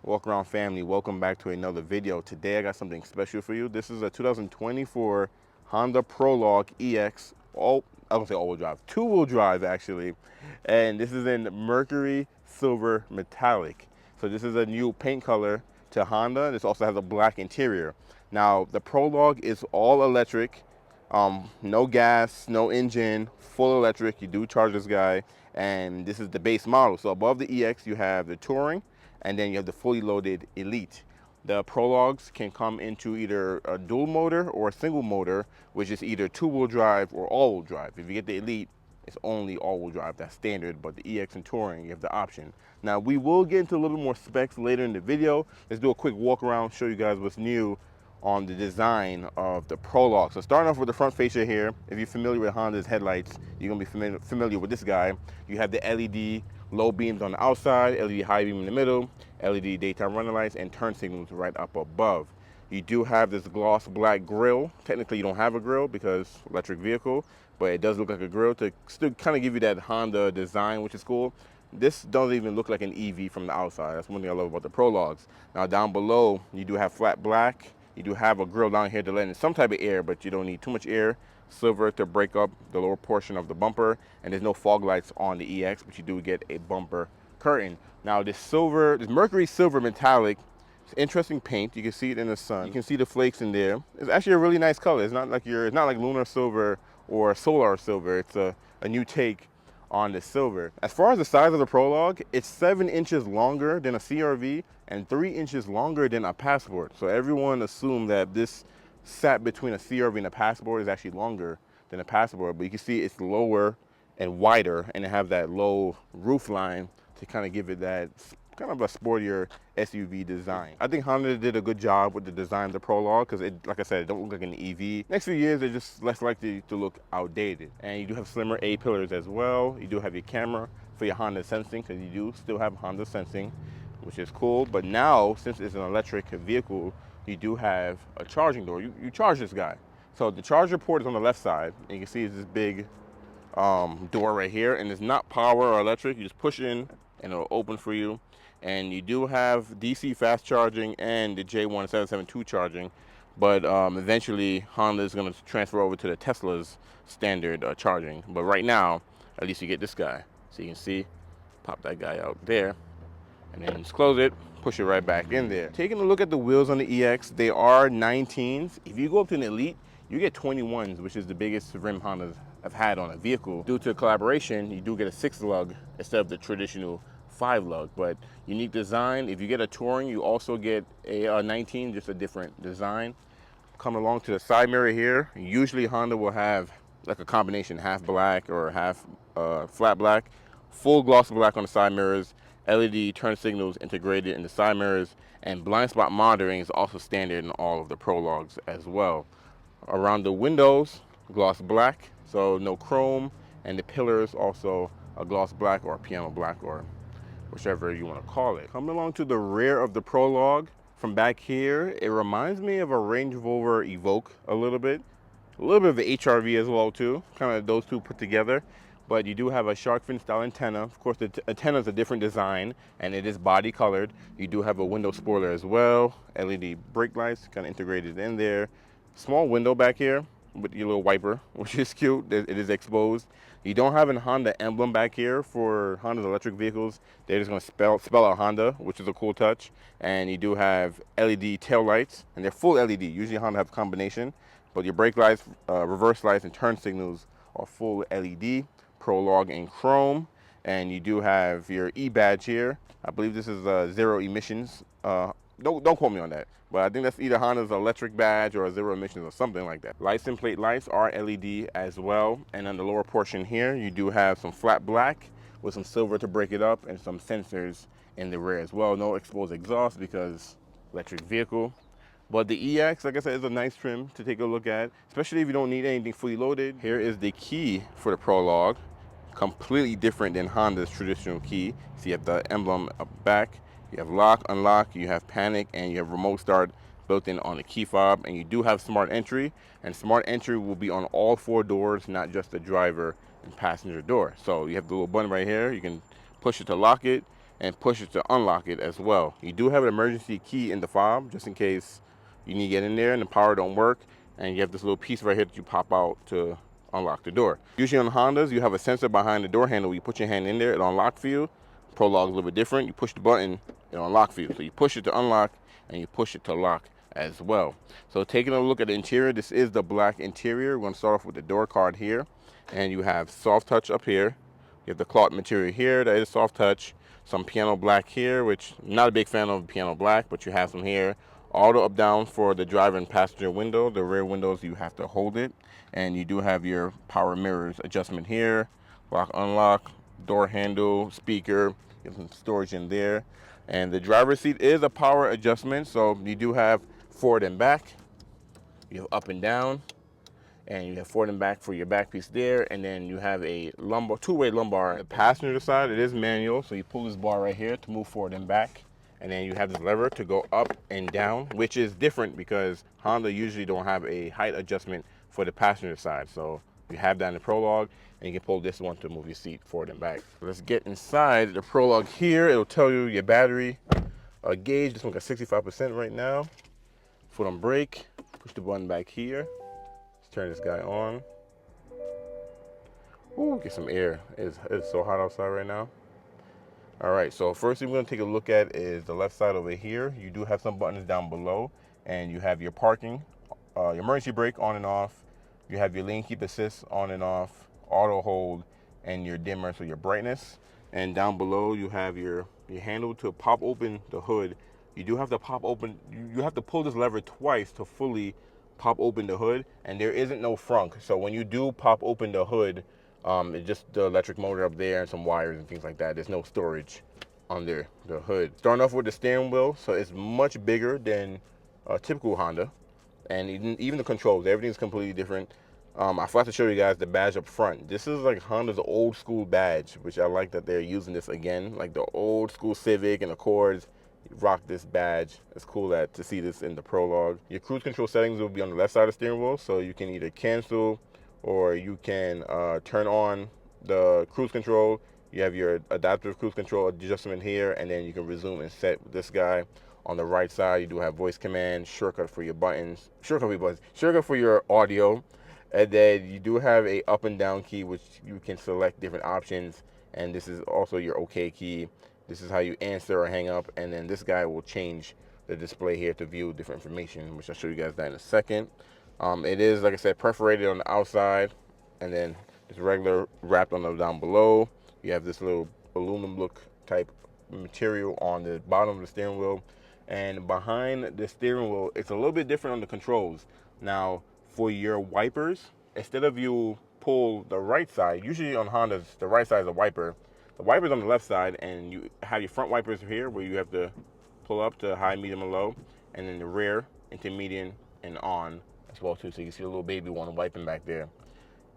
Walkaround family, welcome back to another video. Today I got something special for you. This is a 2024 Honda Prologue EX, I don't say all-wheel drive, two-wheel drive actually. And this is in Mercury Silver Metallic. So this is a new paint color to Honda. This also has a black interior. Now the Prologue is all electric, no gas, no engine, full electric. You do charge this guy, and this is the base model. So above the EX you have the Touring, and then you have the fully loaded Elite. The Prologues can come into either a dual motor or a single motor, which is either two-wheel drive or all-wheel drive. If you get the Elite, it's only all-wheel drive, that's standard, but the EX and Touring, you have the option. Now, we will get into a little more specs later in the video. Let's do a quick walk around, show you guys what's new on the design of the Prologue. So starting off with the front fascia here, if you're familiar with Honda's headlights, you're gonna be familiar with this guy. You have the LED low beams on the outside, LED high beam in the middle, LED daytime running lights, and turn signals right up above. You do have this gloss black grille. Technically you don't have a grille because electric vehicle, but it does look like a grille to still kind of give you that Honda design, which is cool. This doesn't even look like an EV from the outside. That's one thing I love about the Prologues. Now down below, you do have flat black. You do have a grill down here to let in some type of air, but you don't need too much air. Silver to break up the lower portion of the bumper, and there's no fog lights on the EX, but you do get a bumper curtain. Now this Mercury Silver Metallic, it's interesting paint. You can see it in the sun. You can see the flakes in there. It's actually a really nice color. It's not like lunar silver or solar silver. It's a new take on the silver. As far as the size of the Prologue, it's 7 inches longer than a CRV and 3 inches longer than a Passport. So everyone assumed that this sat between a CRV and a Passport is actually longer than a Passport, but you can see it's lower and wider, and it have that low roof line to kind of give it that kind of a sportier SUV design. I think Honda did a good job with the design of the Prologue because, like I said, it don't look like an EV. Next few years, they're just less likely to look outdated. And you do have slimmer A-pillars as well. You do have your camera for your Honda sensing, because you do still have Honda sensing, which is cool. But now, since it's an electric vehicle, you do have a charging door. You charge this guy. So the charger port is on the left side, and you can see it's this big door right here, and it's not power or electric. You just push it in and it'll open for you. And you do have DC fast charging and the J1772 charging, but eventually Honda is going to transfer over to the Tesla's standard charging. But right now, at least you get this guy. So you can see, pop that guy out there, and then just close it, push it right back in there. Taking a look at the wheels on the EX, they are 19s. If you go up to an Elite, you get 21s, which is the biggest rim Hondas have had on a vehicle. Due to collaboration, you do get a 6-lug instead of the traditional 5-lug, but unique design. If you get a Touring, you also get a 19, just a different design. Coming along to the side mirror here, usually Honda will have like a combination, half black or half flat black. Full gloss black on the side mirrors, LED turn signals integrated in the side mirrors, and blind spot monitoring is also standard in all of the Prologues as well. Around the windows, gloss black, so no chrome, and the pillars also a gloss black or a piano black, or whichever you want to call it. Coming along to the rear of the Prologue, from back here, it reminds me of a Range Rover Evoque a little bit of the HRV as well too, kind of those two put together. But you do have a shark fin style antenna. Of course, the antenna is a different design, and it is body colored. You do have a window spoiler as well, LED brake lights kind of integrated in there. Small window back here with your little wiper, which is cute. It is exposed. You don't have a Honda emblem back here for Honda's electric vehicles. They're just gonna spell out Honda, which is a cool touch. And you do have LED tail lights, and they're full LED. Usually Honda have a combination, but your brake lights, reverse lights, and turn signals are full LED. Prologue in chrome, and you do have your E-badge here. I believe this is zero emissions. Don't quote me on that, but I think that's either Honda's electric badge or a zero emissions or something like that. License plate lights are LED as well, and on the lower portion here, you do have some flat black with some silver to break it up, and some sensors in the rear as well. No exposed exhaust because electric vehicle. But the EX, like I said, is a nice trim to take a look at, especially if you don't need anything fully loaded. Here is the key for the Prologue. Completely different than Honda's traditional key. So you have the emblem up back, you have lock, unlock, you have panic, and you have remote start built in on the key fob. And you do have smart entry, and smart entry will be on all 4 doors, not just the driver and passenger door. So you have the little button right here. You can push it to lock it, and push it to unlock it as well. You do have an emergency key in the fob just in case you need to get in there and the power don't work, and you have this little piece right here that you pop out to unlock the door. Usually on Hondas, you have a sensor behind the door handle. You put your hand in there, it'll unlock for you. Prologue is a little bit different. You push the button, it'll unlock for you. So you push it to unlock and you push it to lock as well. So taking a look at the interior, this is the black interior. We're going to start off with the door card here, and you have soft touch up here. You have the cloth material here, that is soft touch. Some piano black here, which I'm not a big fan of piano black, but you have some here. Auto up down for the driver and passenger window. The rear windows, you have to hold it. And you do have your power mirrors adjustment here. Lock, unlock, door handle, speaker. You have some storage in there. And the driver's seat is a power adjustment. So you do have forward and back. You have up and down. And you have forward and back for your back piece there, and then you have a lumbar, two-way lumbar. On the passenger side, it is manual, so you pull this bar right here to move forward and back, and then you have this lever to go up and down, which is different because Honda usually don't have a height adjustment for the passenger side. So you have that in the Prologue, and you can pull this one to move your seat forward and back. Let's get inside the Prologue here. It'll tell you your battery gauge. This one got 65% right now. Foot on brake, push the button back here. Turn this guy on. Ooh, get some air. It's so hot outside right now. All right, so first thing we're gonna take a look at is the left side over here. You do have some buttons down below, and you have your parking, your emergency brake on and off. You have your lane keep assist on and off, auto hold, and your dimmer, so your brightness. And down below, you have your handle to pop open the hood. You do have to pop open, you have to pull this lever twice to fully pop open the hood, and there isn't no frunk. So when you do pop open the hood, it's just the electric motor up there and some wires and things like that. There's no storage under the hood. Starting off with the steering wheel, so it's much bigger than a typical Honda, and even the controls, everything's completely different. I forgot to show you guys the badge up front. This is like Honda's old school badge, which I like that they're using this again, like the old school Civic and Accords. Rock this badge. It's cool to see this in the Prologue. Your cruise control settings will be on the left side of the steering wheel, so you can either cancel or you can turn on the cruise control. You have your adaptive cruise control adjustment here, and then you can resume and set this guy. On the right side, you do have voice command, shortcut for your buttons, shortcut for your audio, and then you do have a up and down key, which you can select different options, and this is also your OK key. This is how you answer or hang up, and then this guy will change the display here to view different information, which I'll show you guys that in a second. It is, like I said, perforated on the outside, and then it's regular wrapped on the down below. You have this little aluminum look type material on the bottom of the steering wheel, and behind the steering wheel, it's a little bit different on the controls. Now, for your wipers, instead of you pull the right side, usually on Hondas, the right side is a wiper. The wiper's on the left side, and you have your front wipers here where you have to pull up to high, medium, and low, and then the rear, intermediate, and on as well too. So you can see the little baby one wiping back there.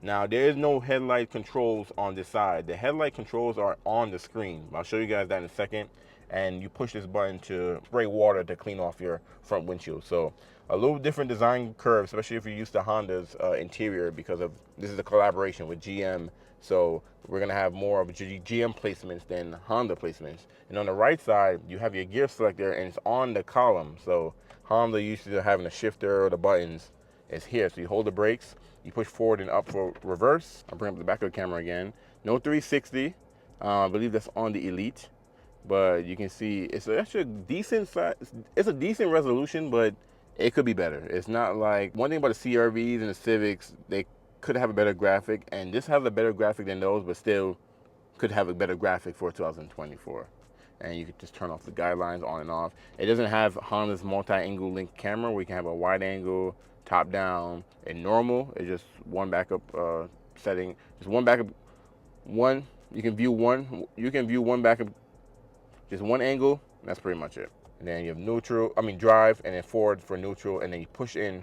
Now there is no headlight controls on this side. The headlight controls are on the screen. I'll show you guys that in a second. And you push this button to spray water to clean off your front windshield. So a little different design curve, especially if you're used to Honda's interior, because of this is a collaboration with GM. So we're gonna have more of GM placements than Honda placements. And on the right side, you have your gear selector, and it's on the column. So Honda used to having a shifter or the buttons is here. So you hold the brakes, you push forward and up for reverse. I'll bring up the back of the camera again. No 360. I believe that's on the Elite. But you can see it's actually a decent size. It's a decent resolution, but it could be better. It's not like, one thing about the CR-Vs and the Civics, they could have a better graphic, and this has a better graphic than those, but still could have a better graphic for 2024. And you could just turn off the guidelines on and off. It doesn't have Honda's multi-angle link camera where you can have a wide angle, top down, and normal. It's just one backup setting. Just one backup. You can view one backup. Just one angle, that's pretty much it. And then you have drive, and then forward for neutral, and then you push in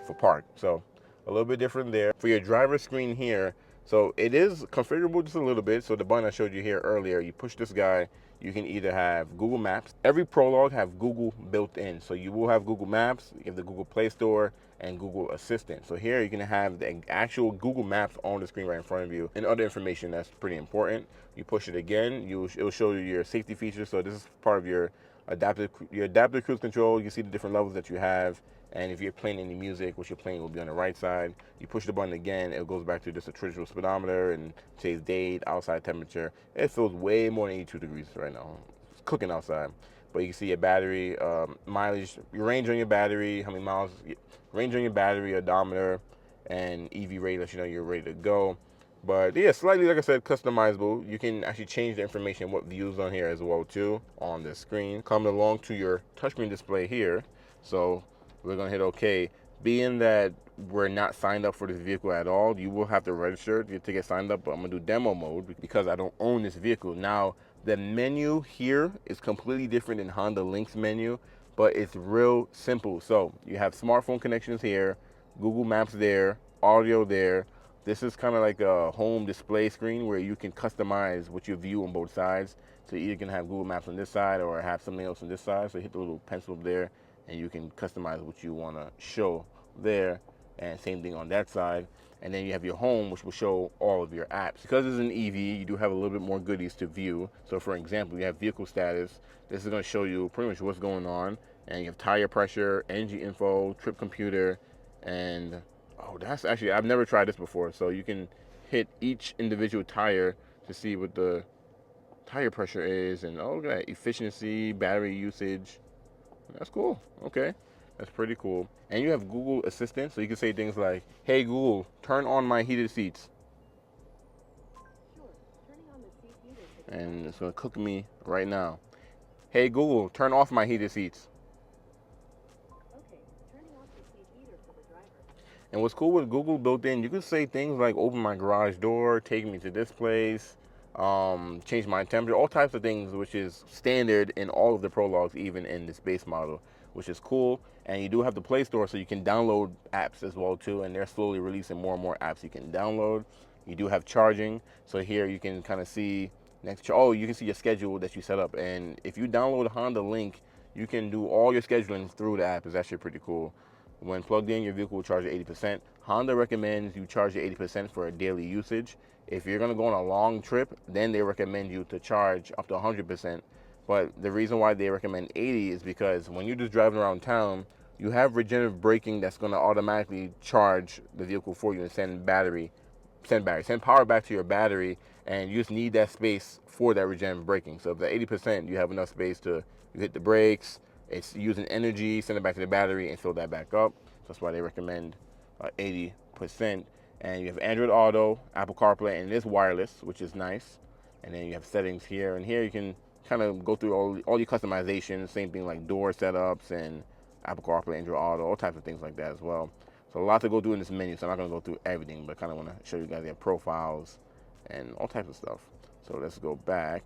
for park. So a little bit different there. For your driver screen here, So it is configurable just a little bit. So the button I showed you here earlier, you push this guy, you can either have Google Maps. Every Prologue have Google built in. So you will have Google Maps, you have the Google Play Store, and Google Assistant. So here you can have the actual Google Maps on the screen right in front of you, and other information that's pretty important. You push it again, it will show you your safety features. So this is part of your adaptive cruise control. You can see the different levels that you have, and if you're playing any music, what you're playing will be on the right side. You push the button again, it goes back to just a traditional speedometer and today's date, outside temperature. It feels way more than 82 degrees right now. It's cooking outside. But you can see your battery mileage, your range on your battery, how many miles, range on your battery, odometer, and EV rate lets you know you're ready to go. But yeah, slightly, like I said, customizable. You can actually change the information, what views on here as well too, on the screen. Coming along to your touchscreen display here. So we're gonna hit OK. Being that we're not signed up for this vehicle at all, you will have to register to get signed up, but I'm gonna do demo mode because I don't own this vehicle. Now, the menu here is completely different than Honda Link's menu, but it's real simple. So you have smartphone connections here, Google Maps there, audio there. This is kind of like a home display screen where you can customize what you view on both sides. So you can have Google Maps on this side or have something else on this side. So you hit the little pencil there and you can customize what you want to show there. And same thing on that side. And then you have your home, which will show all of your apps. Because it's an EV, you do have a little bit more goodies to view. So for example, you have vehicle status. This is going to show you pretty much what's going on. And you have tire pressure, energy info, trip computer, and oh, that's actually, I've never tried this before. So you can hit each individual tire to see what the tire pressure is. And oh, look at that, efficiency, battery usage. That's cool. Okay. That's pretty cool. And you have Google Assistant, so you can say things like, hey Google, turn on my heated seats. Sure. Turning on the seat heater. And it's going to cook me right now. Hey Google, turn off my heated seats. Okay. Turning off the seat heater for the driver. And what's cool with Google built in, you can say things like open my garage door, take me to this place, change my temperature, all types of things, which is standard in all of the Prologues, even in this base model, which is cool. And you do have the Play Store, so you can download apps as well too, and they're slowly releasing more and more apps you can download. You do have charging, so here you can kind of see you can see your schedule that you set up, and if you download Honda Link, you can do all your scheduling through the app. It's actually pretty cool. When plugged in, your vehicle will charge you 80%. Honda recommends you charge you 80% for a daily usage. If you're going to go on a long trip, then they recommend you to charge up to 100%. But the reason why they recommend 80 is because when you're just driving around town, you have regenerative braking that's going to automatically charge the vehicle for you and send power back to your battery, and you just need that space for that regenerative braking. So if the 80%, you have enough space to you hit the brakes, it's using energy, send it back to the battery, and fill that back up. That's why they recommend 80%. And you have Android Auto, Apple CarPlay, and it is wireless, which is nice. And then you have settings here, and here you can kind of go through all your customizations, same thing like door setups and Apple CarPlay, Android Auto, all types of things like that as well. So a lot to go through in this menu, so I'm not going to go through everything, but kind of want to show you guys their profiles and all types of stuff. So let's go back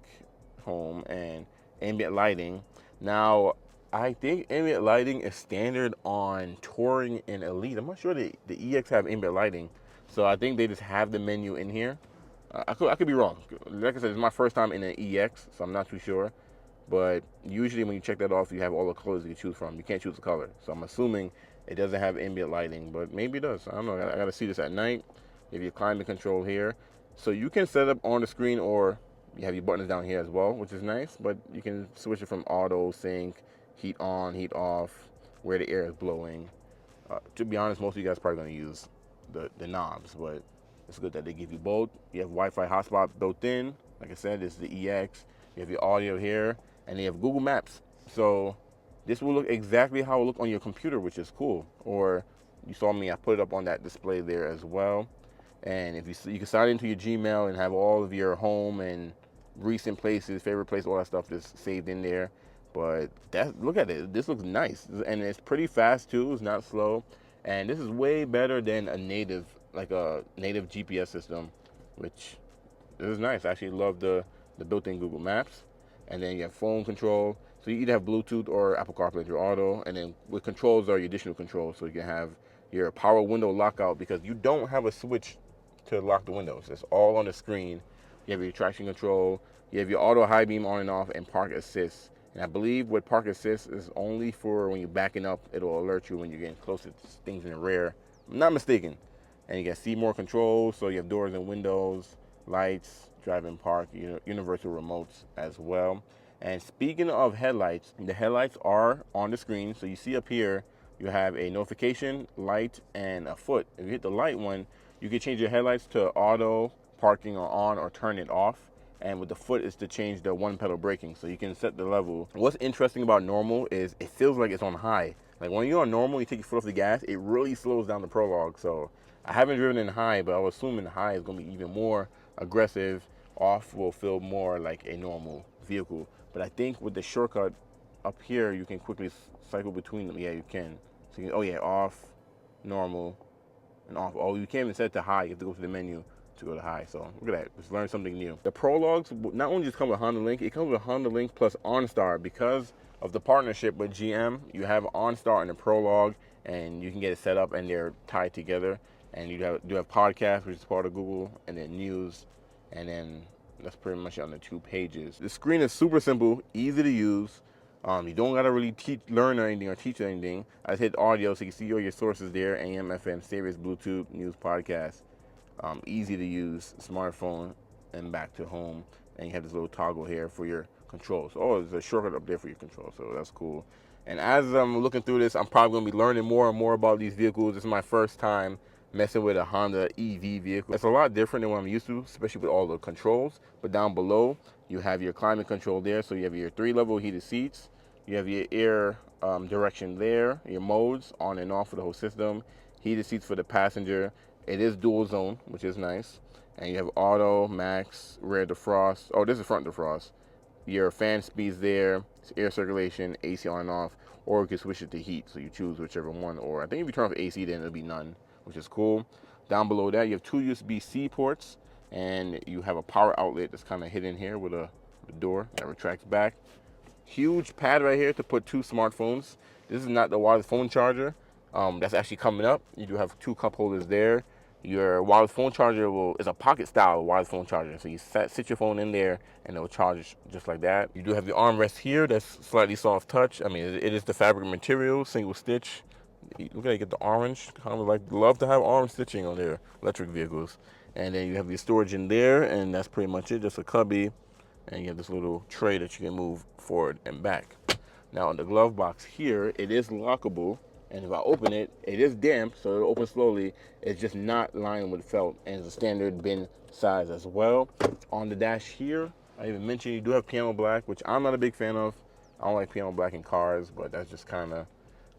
home and ambient lighting. Now, I think ambient lighting is standard on Touring and Elite. I'm not sure the EX have ambient lighting, so I think they just have the menu in here. I could be wrong. Like I said, it's my first time in an EX, so I'm not too sure. But usually when you check that off, you have all the colors you can choose from. You can't choose a color. So I'm assuming it doesn't have ambient lighting, but maybe it does. I don't know. I got to see this at night. You have your climate control here. So you can set up on the screen, or you have your buttons down here as well, which is nice. But you can switch it from auto, sync, heat on, heat off, where the air is blowing. To be honest, most of you guys are probably going to use the knobs, but it's good that they give you both. You have Wi-Fi hotspot built in. Like I said, this is the EX. You have your audio here, and you have Google Maps. So this will look exactly how it look on your computer, which is cool. Or you saw me, I put it up on that display there as well. And if you can sign into your Gmail and have all of your home and recent places, favorite place, all that stuff just saved in there. But look at it. This looks nice, and it's pretty fast too. It's not slow, and this is way better than a native GPS system, which this is nice. I actually love the built-in Google Maps, and then you have phone control. So you either have Bluetooth or Apple CarPlay through auto, and then with controls are your additional controls. So you can have your power window lockout because you don't have a switch to lock the windows. It's all on the screen. You have your traction control, you have your auto high beam on and off, and park assist. And I believe with park assist is only for when you're backing up, it'll alert you when you're getting close to things in the rear. I'm not mistaken. And you can see more controls, so you have doors and windows, lights, drive and park, universal remotes as well. And speaking of headlights, the headlights are on the screen. So you see up here, you have a notification, light, and a foot. If you hit the light one, you can change your headlights to auto, parking, or on, or turn it off. And with the foot is to change the one pedal braking, so you can set the level. What's interesting about normal is it feels like it's on high. Like when you're on normal, you take your foot off the gas, it really slows down the Prologue. So I haven't driven in high, but I was assuming high is gonna be even more aggressive. Off will feel more like a normal vehicle. But I think with the shortcut up here, you can quickly cycle between them. Yeah, you can. So you can, oh yeah, off, normal, and off. Oh, you can't even set it to high. You have to go to the menu to go to high. So look at that. Just learn something new. The Prologues not only just come with Honda Link, it comes with Honda Link plus OnStar. Because of the partnership with GM, you have OnStar and the Prologue, and you can get it set up and they're tied together. And you do have podcasts, which is part of Google, and then news, and then that's pretty much on the 2 pages. The screen is super simple, easy to use. You don't gotta really learn anything or teach anything. I just hit audio, so you can see all your sources there: AM, FM, Sirius, Bluetooth, news, podcast. Easy to use, smartphone, and back to home. And you have this little toggle here for your controls. Oh, there's a shortcut up there for your controls, so that's cool. And as I'm looking through this, I'm probably gonna be learning more and more about these vehicles. This is my first time messing with a Honda EV vehicle. It's a lot different than what I'm used to, especially with all the controls. But down below, you have your climate control there. So you have your 3-level heated seats. You have your air direction there, your modes on and off for the whole system. Heated seats for the passenger. It is dual zone, which is nice. And you have auto, max, rear defrost. Oh, this is front defrost. Your fan speeds there, air circulation, AC on and off, or you can switch it to heat. So you choose whichever one. Or I think if you turn off AC, then it'll be none, which is cool. Down below that, you have 2 USB-C ports, and you have a power outlet that's kind of hidden here with a door that retracts back. Huge pad right here to put 2 smartphones. This is not the wireless phone charger. That's actually coming up. You do have 2 cup holders there. Your wireless phone charger is a pocket style wireless phone charger. So you sit your phone in there and it'll charge just like that. You do have your armrest here that's slightly soft touch. I mean, it is the fabric material, single stitch. Look at it, get the orange. Kind of like love to have orange stitching on their electric vehicles. And then you have your storage in there, and that's pretty much it. Just a cubby, and you have this little tray that you can move forward and back. Now on the glove box here, it is lockable. And if I open it, it is damp, so it'll open slowly. It's just not lined with felt, and it's a standard bin size as well. On the dash here, I even mentioned you do have piano black, which I'm not a big fan of. I don't like piano black in cars, but that's just kind of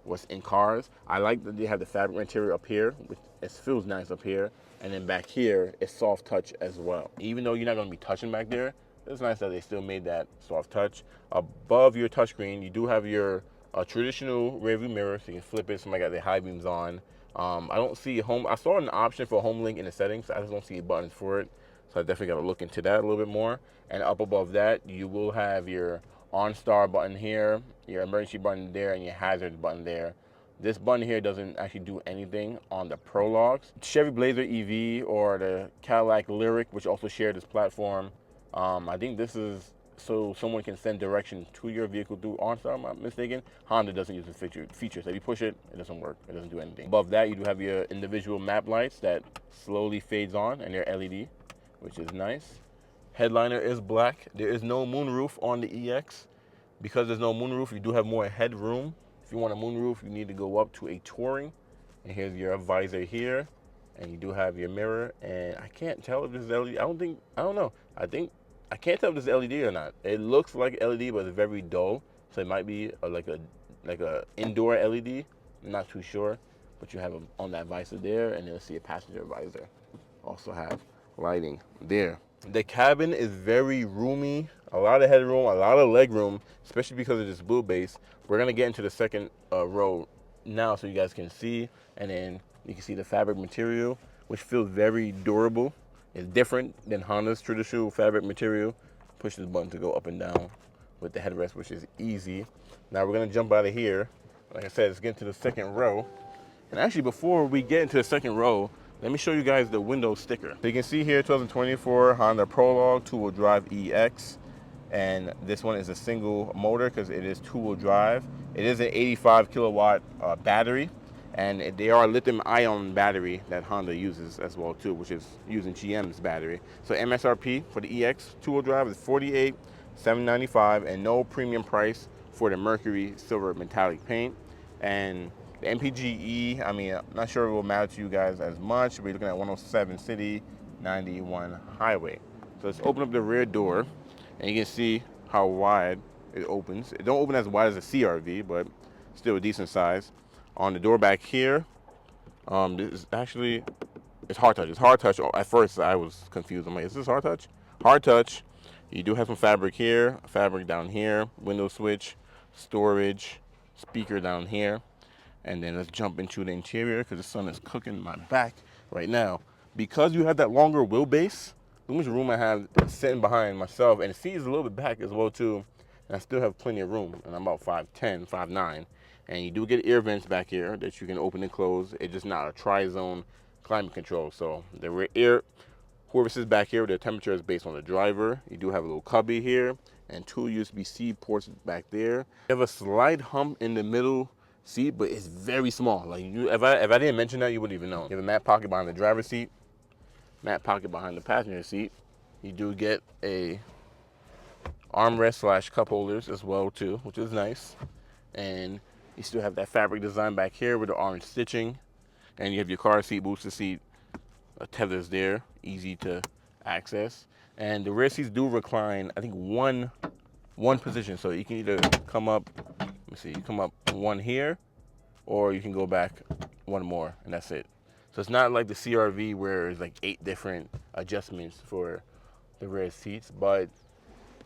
what's in cars. I like that they have the fabric material up here, which it feels nice up here, and then back here, it's soft touch as well. Even though you're not gonna be touching back there, it's nice that they still made that soft touch. Above your touchscreen, you do have your traditional rearview mirror, so you can flip it. Somebody got their high beams on. I don't see home. I saw an option for home link in the settings. I just don't see buttons for it, so I definitely got to look into that a little bit more. And up above that, you will have your OnStar button here, your emergency button there, and your hazards button there. This button here doesn't actually do anything on the Prologues. Chevy Blazer EV or the Cadillac Lyric, which also share this platform. I think this is so someone can send direction to your vehicle through OnStar, I'm not mistaken. Honda doesn't use the feature. So if you push it, it doesn't work. It doesn't do anything. Above that, you do have your individual map lights that slowly fades on, and they're LED, which is nice. Headliner is black. There is no moonroof on the EX. Because there's no moonroof, you do have more headroom. If you want a moonroof, you need to go up to a Touring. And here's your visor here. And you do have your mirror. And I can't tell if this is LED. I don't know. I can't tell if this is LED or not. It looks like LED, but it's very dull. So it might be like a indoor LED. I'm not too sure. But you have them on that visor there, and you'll see a passenger visor. Also have lighting there. The cabin is very roomy. A lot of headroom, a lot of leg room, especially because of this blue base. We're gonna get into the second row now, so you guys can see, and then you can see the fabric material, which feels very durable. It's different than Honda's traditional fabric material. Push this button to go up and down with the headrest, which is easy. Now we're gonna jump out of here. Like I said, let's get into the second row. And actually, before we get into the second row, Let me show you guys the window sticker. So you can see here 2024 Honda Prologue 2-wheel drive EX. And this one is a single motor because it is 2-wheel drive. It is an 85 kilowatt battery, and they are a lithium-ion battery that Honda uses as well too, which is using GM's battery. So MSRP for the EX 2-wheel drive is $48,795, and no premium price for the Mercury silver metallic paint. And the MPGE, I mean, I'm not sure it will matter to you guys as much. We're looking at 107 city, 91 highway. So let's open up the rear door, and you can see how wide it opens. It don't open as wide as a CRV, but still a decent size. On the door back here, this is actually, it's hard touch. It's hard touch. At first, I was confused. I'm like, is this hard touch? Hard touch. You do have some fabric here, fabric down here, window switch, storage, speaker down here. And then let's jump into the interior because the sun is cooking my back right now. Because you have that longer wheelbase, look how much room I have sitting behind myself, and the seat is a little bit back as well too, and I still have plenty of room, and I'm about 5'10", 5'9", and you do get air vents back here that you can open and close. It's just not a tri-zone climate control, so the air, whoever sits back here, the temperature is based on the driver. You do have a little cubby here, and 2 USB-C ports back there. You have a slight hump in the middle seat, but it's very small. Like if I didn't mention that, you wouldn't even know. You have a mat pocket behind the driver's seat, mat pocket behind the passenger seat. You do get a armrest / cup holders as well too, which is nice. And you still have that fabric design back here with the orange stitching. And you have your car seat, booster seat, tethers there, easy to access. And the rear seats do recline, I think one position. So you can either come up, let me see, you come up one here, or you can go back one more, and that's it. So it's not like the CRV where it's like 8 different adjustments for the rear seats. But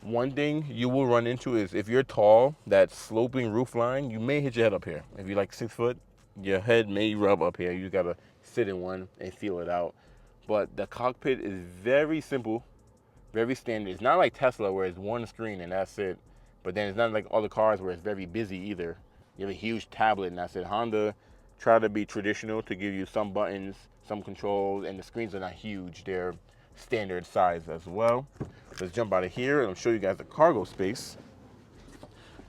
one thing you will run into is if you're tall, that sloping roof line, you may hit your head up here. If you're like 6 foot, your head may rub up here. You gotta sit in one and feel it out. But the cockpit is very simple, very standard. It's not like Tesla where it's one screen and that's it. But then it's not like other cars where it's very busy either. You have a huge tablet and that's it. Honda try to be traditional to give you some buttons, some controls, and the screens are not huge. They're standard size as well. Let's jump out of here and I'll show you guys the cargo space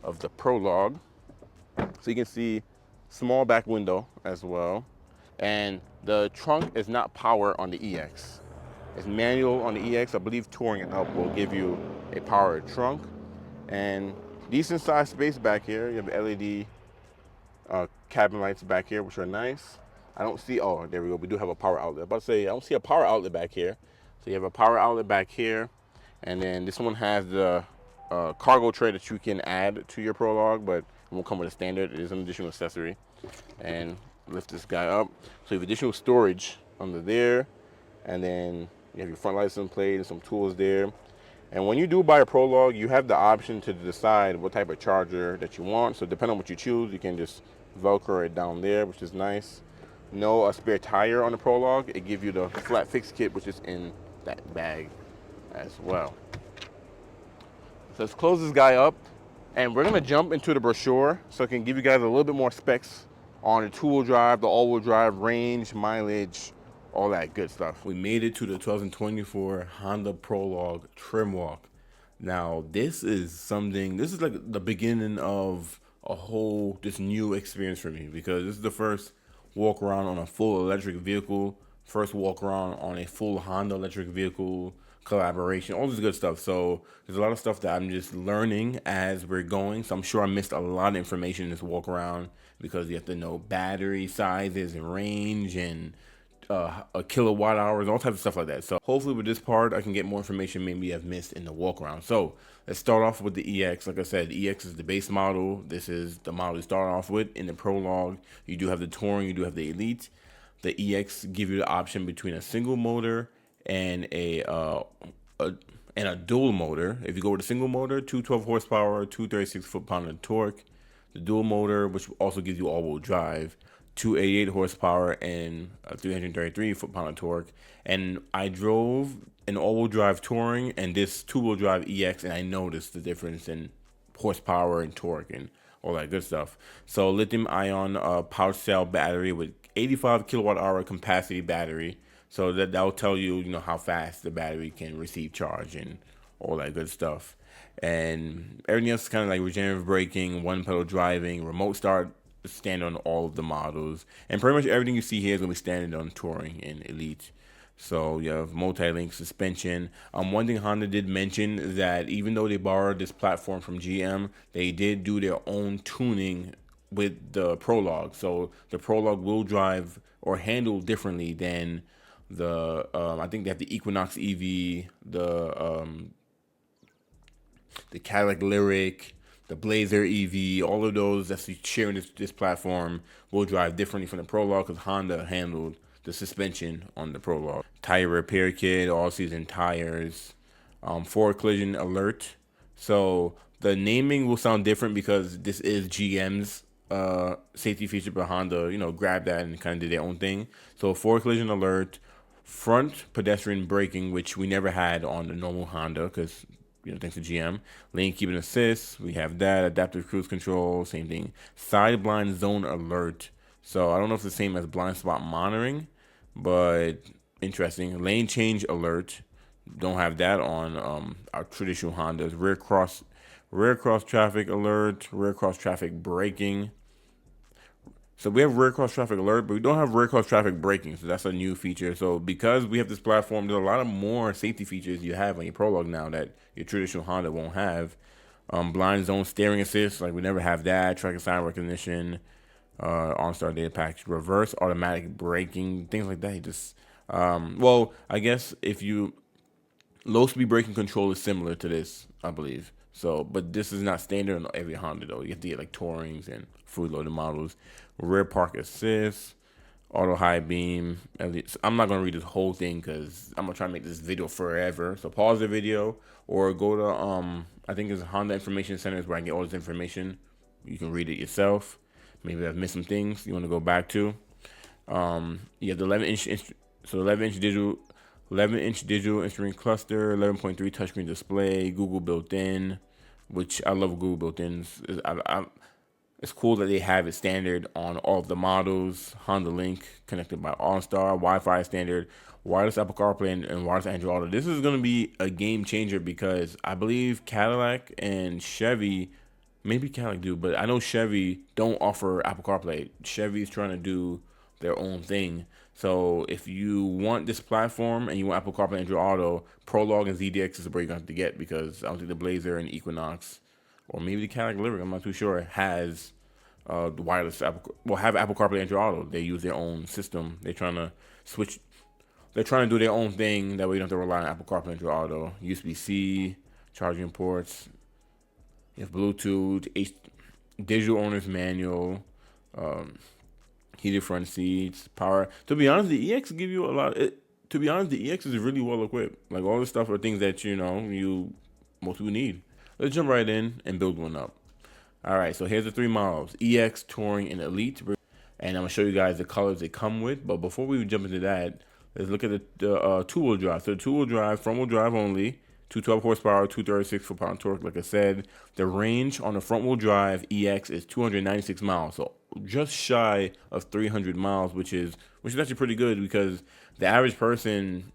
of the Prologue. So you can see small back window as well. And the trunk is not power on the EX. It's manual on the EX. I believe touring it up will give you a powered trunk. And decent sized space back here. You have the LED cabin lights back here, which are nice. I don't see, oh, there we go. We do have a power outlet. About to say, I don't see a power outlet back here. So you have a power outlet back here. And then this one has the cargo tray that you can add to your Prologue, but it won't come with a standard. It is an additional accessory. And lift this guy up. So you have additional storage under there. And then you have your front license plate and some tools there. And when you do buy a Prologue, you have the option to decide what type of charger that you want. So depending on what you choose, you can just Velcro it down there, which is nice. No spare tire on the Prologue. It gives you the flat fix kit, which is in that bag as well. So let's close this guy up. And we're gonna jump into the brochure so I can give you guys a little bit more specs on the 2-wheel drive, the all-wheel drive, range, mileage, all that good stuff. We made it to the 2024 Honda Prologue trim walk. Now, this is like the beginning of this new experience for me, because this is the first walk around on a full electric vehicle, first walk around on a full Honda electric vehicle, collaboration, all this good stuff. So there's a lot of stuff that I'm just learning as we're going. So I'm sure I missed a lot of information in this walk around because you have to know battery sizes and range and a kilowatt hours, all types of stuff like that. So hopefully with this part, I can get more information maybe I've missed in the walk around. So let's start off with the EX. Like I said, the EX is the base model. This is the model you start off with. In the Prologue, you do have the Touring, you do have the Elite. The EX give you the option between a single motor and a dual motor. If you go with a single motor, 212 horsepower, 236 foot-pound of torque. The dual motor, which also gives you all-wheel drive, 288 horsepower and 333 foot-pound of torque. And I drove an all-wheel drive Touring and this 2-wheel drive EX, and I noticed the difference in horsepower and torque and all that good stuff. So lithium-ion power cell battery with 85 kilowatt hour capacity battery. So that'll tell you, how fast the battery can receive charge and all that good stuff. And everything else is kind of like regenerative braking, one pedal driving, remote start, standard on all of the models. And pretty much everything you see here is going to be standard on Touring and Elite. So you have multi-link suspension. One thing Honda did mention is that even though they borrowed this platform from GM, they did do their own tuning with the Prologue. So the Prologue will drive or handle differently than the I think they have the Equinox EV, the Cadillac Lyric, the Blazer EV, all of those that's sharing this platform will drive differently from the Prologue because Honda handled the suspension on the Prologue. Tire repair kit, all season tires, forward collision alert. So the naming will sound different because this is GM's safety feature, but Honda, grabbed that and kind of did their own thing. So forward collision alert, front pedestrian braking, which we never had on the normal Honda because thanks to GM. Lane keeping assist, we have that. Adaptive cruise control, same thing. Side blind zone alert. So I don't know if it's the same as blind spot monitoring, but interesting. Lane change alert. Don't have that on our traditional Hondas. Rear cross traffic alert. Rear cross traffic braking. So we have rear cross traffic alert, but we don't have rear cross traffic braking. So that's a new feature. So because we have this platform, there's a lot of more safety features you have on your Prologue now that your traditional Honda won't have. Blind zone steering assist, like we never have that. Track and sign recognition, OnStar data package, reverse automatic braking, things like that. Well, I guess if you low speed braking control is similar to this, I believe. So, but this is not standard on every Honda though. You have to get like Tourings and fully loaded models. Rear park assist, auto high beam. I'm not gonna read this whole thing because I'm gonna try to make this video forever. So pause the video or go to I think it's Honda Information Center where I get all this information. You can read it yourself. Maybe I've missed some things you want to go back to. You have the 11-inch digital instrument cluster, 11.3 touchscreen display, Google built-in, which I love Google built-ins. It's cool that they have it standard on all of the models. Honda Link connected by OnStar, Wi-Fi standard, wireless Apple CarPlay, and wireless Android Auto. This is going to be a game changer because I believe Cadillac and Chevy, maybe Cadillac do, but I know Chevy don't offer Apple CarPlay. Chevy's trying to do their own thing. So if you want this platform and you want Apple CarPlay and Android Auto, Prologue and ZDX is where you're going to have to get because I don't think the Blazer and Equinox or maybe the Cadillac Lyric, I'm not too sure, has the wireless have Apple CarPlay and Android Auto. They use their own system. They're trying to do their own thing. That way you don't have to rely on Apple CarPlay and Android Auto. USB-C, charging ports. You have Bluetooth, digital owner's manual, heated front seats, power. To be honest, the EX give you a lot. To be honest, the EX is really well equipped. Like all this stuff are things that most people need. Let's jump right in and build one up. All right, so here's the 3 models: EX, Touring, and Elite. And I'm gonna show you guys the colors they come with. But before we jump into that, let's look at the two-wheel drive. So the two-wheel drive, front-wheel drive only, 212 horsepower, 236 foot-pound torque. Like I said, the range on the front-wheel drive EX is 296 miles. So just shy of 300 miles, which is actually pretty good because the average person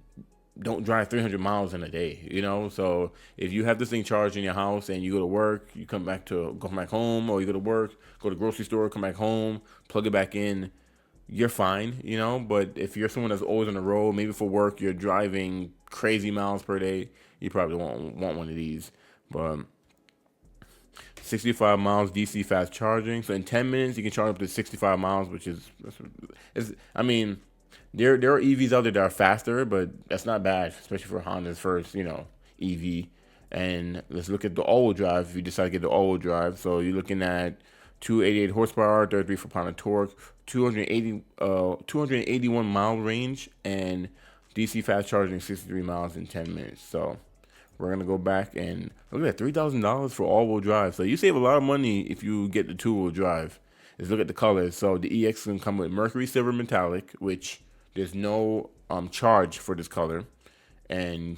don't drive 300 miles in a day, So if you have this thing charged in your house and you go to work, you come back home, or you go to work, go to the grocery store, come back home, plug it back in, you're fine, But if you're someone that's always on the road, maybe for work, you're driving crazy miles per day, you probably won't want one of these. But 65 miles DC fast charging. So in 10 minutes, you can charge up to 65 miles, which is there are EVs out there that are faster, but that's not bad, especially for Honda's first, EV. And let's look at the all-wheel drive if you decide to get the all-wheel drive. So you're looking at 288 horsepower, 33 foot-pound of torque, 281 mile range, and DC fast charging 63 miles in 10 minutes. So we're going to go back and look at that, $3,000 for all-wheel drive. So you save a lot of money if you get the two-wheel drive. Let's look at the colors. So the EX can come with Mercury Silver Metallic, which there's no charge for this color. And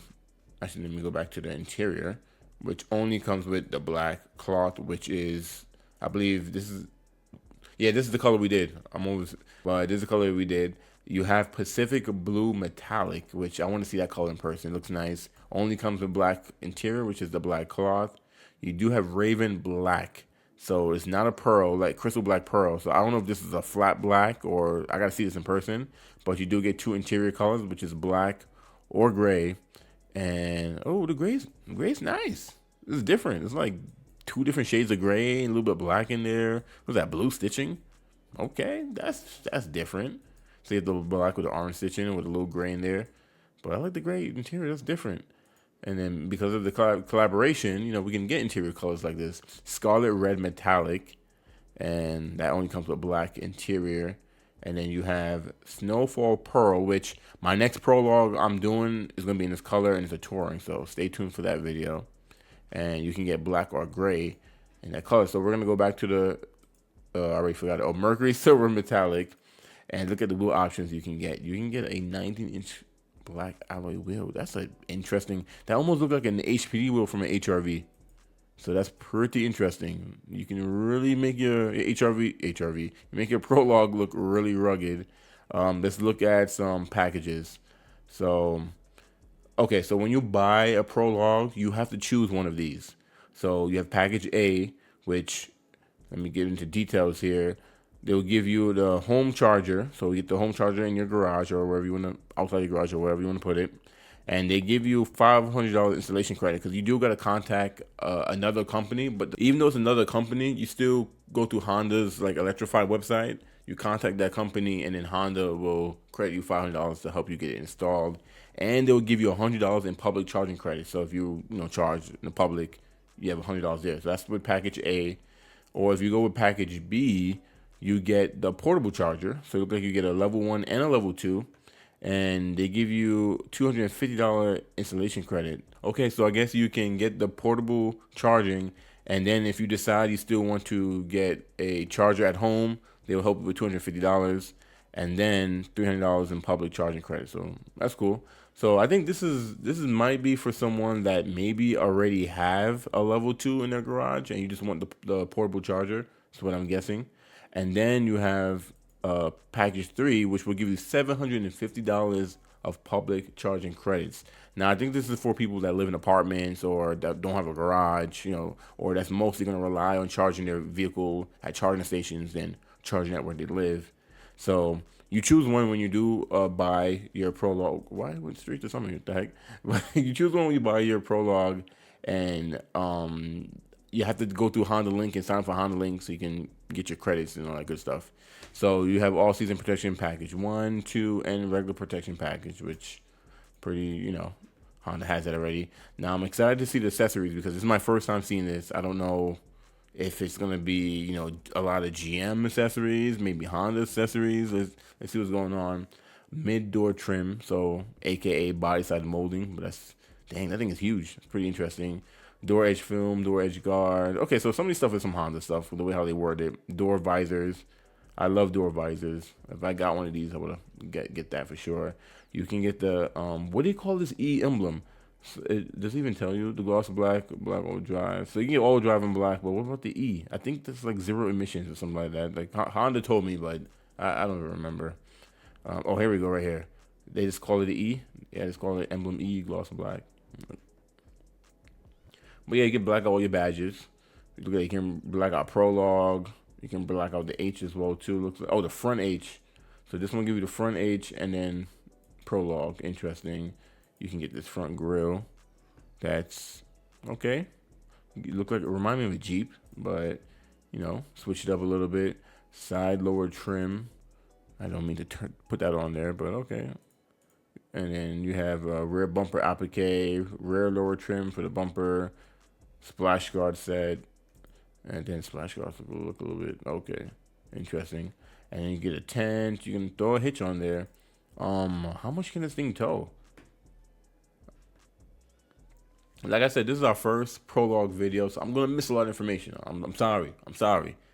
actually, let me go back to the interior, which only comes with the black cloth, which is I believe this is, yeah, this is the color we did. I'm always, but this is the color we did. You have Pacific Blue Metallic, which I want to see that color in person. It looks nice. Only comes with black interior, which is the black cloth. You do have Raven Black. So it's not a pearl, like crystal black pearl. So I don't know if this is a flat black or I gotta see this in person. But you do get two interior colors, which is black or gray. And oh, the gray's nice. This is different. It's like two different shades of gray and a little bit of black in there. Was that blue stitching? Okay, that's different. So you have the black with the orange stitching with a little gray in there. But I like the gray interior. That's different. And then because of the collaboration, we can get interior colors like this. Scarlet Red Metallic. And that only comes with black interior. And then you have Snowfall Pearl, which my next prologue I'm doing is going to be in this color and it's a touring. So stay tuned for that video. And you can get black or gray in that color. So we're going to go back to the, I already forgot it. Oh, Mercury Silver Metallic. And look at the wheel options you can get. You can get a 19-inch black alloy wheel. That's an interesting, that almost looks like an HPD wheel from an HRV. So that's pretty interesting. You can really make your HRV, make your Prologue look really rugged. Let's look at some packages. So, okay, so when you buy a Prologue, you have to choose one of these. So you have package A, which, let me get into details here. They'll give you the home charger. So you get the home charger in your garage or wherever you want to, outside your garage or wherever you want to put it. And they give you $500 installation credit because you do got to contact another company. But even though it's another company, you still go through Honda's like electrified website. You contact that company, and then Honda will credit you $500 to help you get it installed. And they'll give you $100 in public charging credit. So if you charge in the public, you have $100 there. So that's with package A. Or if you go with package B, you get the portable charger. So it looks like you get a level 1 and a level 2. And they give you $250 installation credit. Okay, so I guess you can get the portable charging, and then if you decide you still want to get a charger at home, they'll help you with $250, and then $300 in public charging credit. So that's cool. So I think this might be for someone that maybe already have a level 2 in their garage, and you just want the portable charger. That's what I'm guessing. And then you have package 3, which will give you $750 of public charging credits. Now, I think this is for people that live in apartments or that don't have a garage, or that's mostly going to rely on charging their vehicle at charging stations and charging at where they live. So you choose one when you do buy your Prologue. Why I went straight to something? What the heck? You choose one when you buy your Prologue, and you have to go through Honda Link and sign up for Honda Link so you can get your credits and all that good stuff. So you have all season protection package 1, 2, and regular protection package, which pretty, Honda has that already. Now I'm excited to see the accessories because this is my first time seeing this. I don't know if it's gonna be, a lot of GM accessories, maybe Honda accessories. Let's see what's going on. Mid door trim, so AKA body side molding, but dang, that thing is huge. It's pretty interesting. Door edge film, door edge guard. Okay, so some of these stuff is some Honda stuff, the way how they word it. Door visors. I love door visors. If I got one of these, I would get that for sure. You can get the what do you call this E emblem? Does it even tell you? The gloss black all drive. So you can get all drive in black, but what about the E? I think that's like zero emissions or something like that. Like Honda told me, but I don't even remember. Oh, here we go, right here. They just call it the E. Yeah, they just call it emblem E gloss black. But yeah, you can black out all your badges. You can black out Prologue. You can black out the H as well too. Looks like, the front H. So this one give you the front H and then Prologue. Interesting. You can get this front grille. That's okay. You look like, it remind me of a Jeep, but switch it up a little bit. Side lower trim. I don't mean to put that on there, but okay. And then you have a rear bumper applique, rear lower trim for the bumper, splash guard set. And then splash guards will look a little bit okay, interesting. And then you get a tent. You can throw a hitch on there. How much can this thing tow? Like I said, this is our first Prologue video, so I'm gonna miss a lot of information. I'm sorry,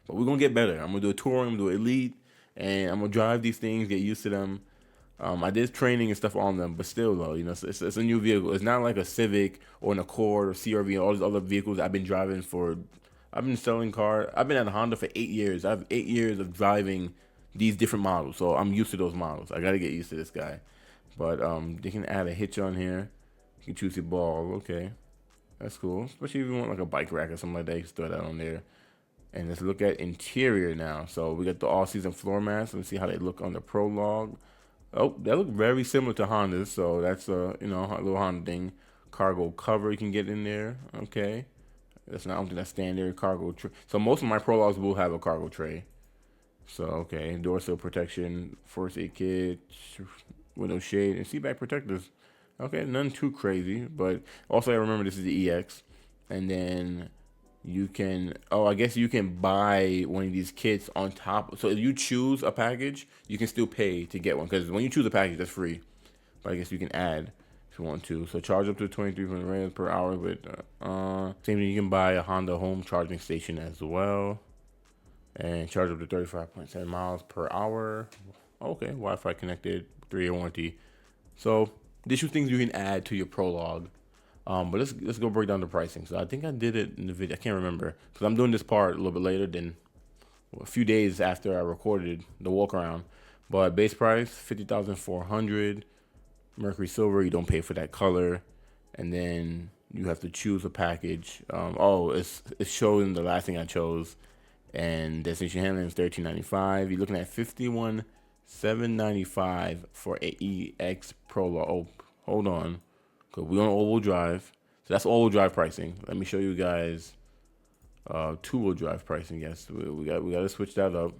but we're gonna get better. I'm gonna do a touring, I'm gonna do elite, and I'm gonna drive these things, get used to them. I did training and stuff on them, but still though, it's a new vehicle. It's not like a Civic or an Accord or CRV and all these other vehicles I've been driving for I've been selling cars. I've been at Honda for 8 years. I have 8 years of driving these different models, so I'm used to those models. I gotta get used to this guy. But they can add a hitch on here. You can choose your ball. Okay, that's cool. Especially if you want like a bike rack or something like that, you can throw that on there. And let's look at interior now. So we got the all-season floor mats. Let's see how they look on the Prologue. Oh, they look very similar to Honda's. So that's a a little Honda thing. Cargo cover you can get in there. Okay, that's not something that's standard cargo tray. So most of my Prologues will have a cargo tray. So okay, door sill protection, first aid kit, window shade, and seat back protectors. Okay, none too crazy, but also I remember this is the EX, and then you can, oh, I guess you can buy one of these kits on top. So if you choose a package, you can still pay to get one, because when you choose a package, that's free. But I guess you can add if you want to. So charge up to 23 rands per hour. But same thing, you can buy a Honda home charging station as well, and charge up to 35.7 miles per hour. Okay, Wi-Fi connected, 3-year warranty. So these are things you can add to your Prologue. But let's go break down the pricing. So I think I did it in the video. I can't remember because I'm doing this part a little bit later than a few days after I recorded the walk around. But base price 50,400. Mercury silver. You don't pay for that color, and then you have to choose a package. It's showing the last thing I chose, and destination handling is $13.95. You're looking at $51,795 for a EX Prologue. Oh, hold on. Cause we on all-wheel drive, so that's all-wheel drive pricing. Let me show you guys two-wheel drive pricing. Yes, we got to switch that up.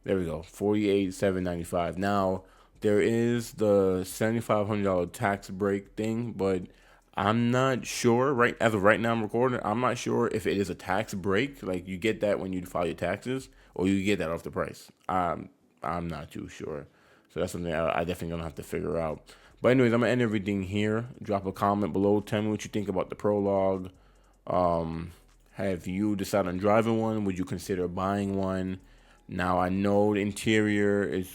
There we go, $48,795. Now there is the $7,500 tax break thing, but I'm not sure as of right now I'm recording. I'm not sure if it is a tax break, like you get that when you file your taxes, or you get that off the price. I'm not too sure, so that's something I definitely gonna have to figure out. But anyways, I'm gonna end everything here. Drop a comment below. Tell me what you think about the Prologue. Have you decided on driving one? Would you consider buying one? Now I know the interior is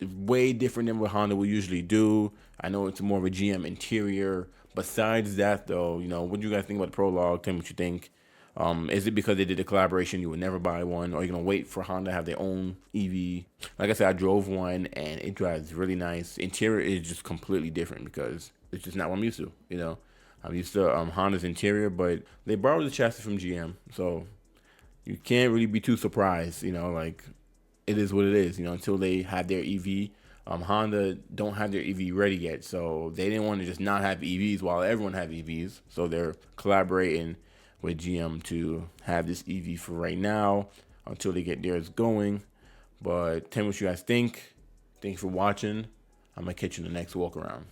way different than what Honda will usually do. I know it's more of a GM interior. Besides that, though, what do you guys think about the Prologue? Tell me what you think. Is it because they did a collaboration you would never buy one, or are you gonna wait for Honda to have their own EV? Like I said, I drove one and it drives really nice. Interior is just completely different because it's just not what I'm used to. I'm used to Honda's interior, but they borrowed the chassis from GM, so you can't really be too surprised. Like it is what it is. Until they have their EV. Honda don't have their EV ready yet, so they didn't want to just not have EVs while everyone have EVs. So they're collaborating with GM to have this EV for right now until they get theirs going. But tell me what you guys think. Thanks for watching. I'm gonna catch you in the next walk around.